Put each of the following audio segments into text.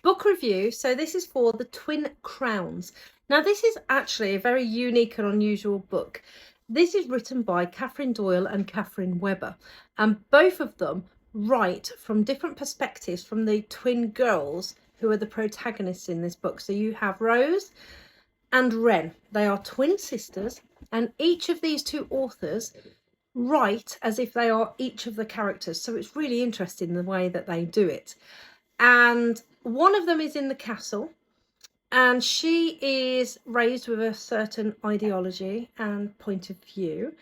book review. So this is for The Twin Crowns. Now this is actually a very unique and unusual book. This is written by Catherine Doyle and Catherine Webber, and both of them write from different perspectives from the twin girls who are the protagonists in this book. So you have Rose and Wren. They are twin sisters, and each of these two authors write as if they are each of the characters. So it's really interesting the way that they do it. And one of them is in the castle, and she is raised with a certain ideology and point of view,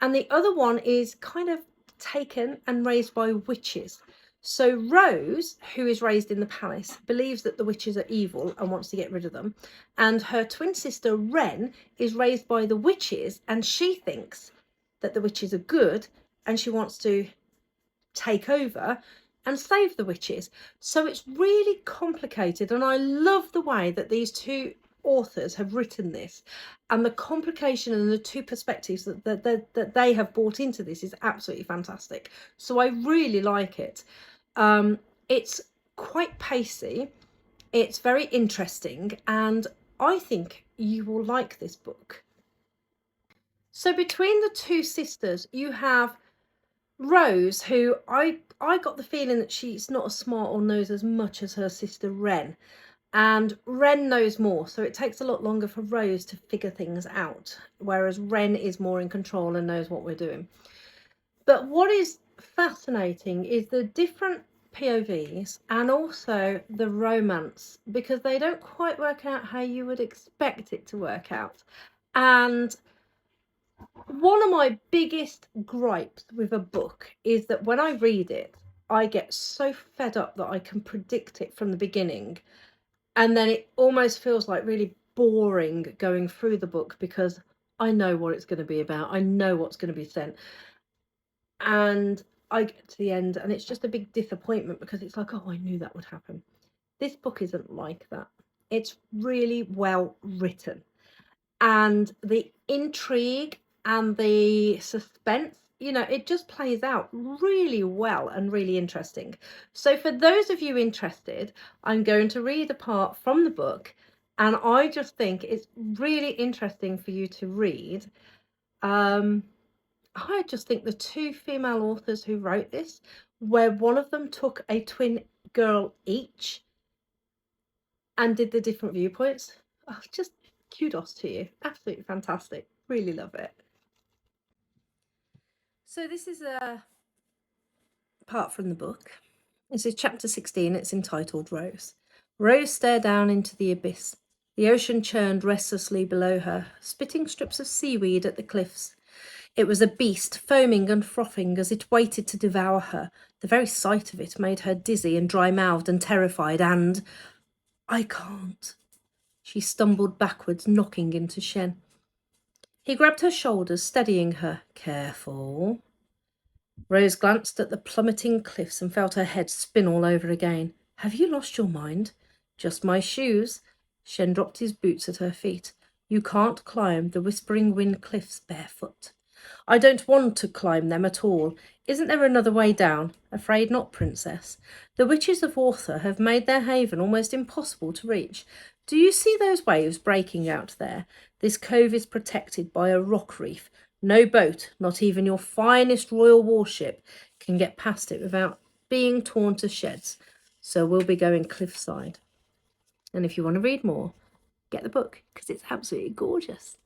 and the other one is kind of taken and raised by witches. So Rose, who is raised in the palace, believes that the witches are evil and wants to get rid of them, and her twin sister Wren is raised by the witches, and she thinks that the witches are good and she wants to take over and save the witches. So it's really complicated, and I love the way that these two authors have written this, and the complication and the two perspectives that they have brought into this is absolutely fantastic. So I really like it. It's quite pacey, it's very interesting, and I think you will like this book. So between the two sisters, you have Rose, who I got the feeling that she's not as smart or knows as much as her sister Wren, and Wren knows more, so it takes a lot longer for Rose to figure things out, whereas Wren is more in control and knows what we're doing. But what is fascinating is the different POVs and also the romance, because they don't quite work out how you would expect it to work out. And one of my biggest gripes with a book is that when I read it, I get so fed up that I can predict it from the beginning, and then it almost feels like really boring going through the book because I know what it's going to be about. I know what's going to be sent, and I get to the end and it's just a big disappointment because it's like, oh, I knew that would happen. This book isn't like that. It's really well written, and the intrigue and the suspense, you know, it just plays out really well and really interesting. So for those of you interested, I'm going to read a part from the book, and I just think it's really interesting for you to read. I just think the two female authors who wrote this, where one of them took a twin girl each and did the different viewpoints, just kudos to you. Absolutely fantastic. Really love it. So this is a part from the book. This is chapter 16. It's entitled Rose. Rose stared down into the abyss. The ocean churned restlessly below her, spitting strips of seaweed at the cliffs. It was a beast, foaming and frothing as it waited to devour her. The very sight of it made her dizzy and dry-mouthed and terrified, and I can't. She stumbled backwards, knocking into Shen. He grabbed her shoulders, steadying her. Careful. Rose glanced at the plummeting cliffs and felt her head spin all over again. Have you lost your mind? Just my shoes. Shen dropped his boots at her feet. You can't climb the Whispering Wind cliffs barefoot. I don't want to climb them at all. Isn't there another way down? Afraid not, Princess. The witches of Author have made their haven almost impossible to reach. Do you see those waves breaking out there? This cove is protected by a rock reef. No boat, not even your finest royal warship, can get past it without being torn to shreds. So we'll be going cliffside. And if you want to read more, get the book, because it's absolutely gorgeous.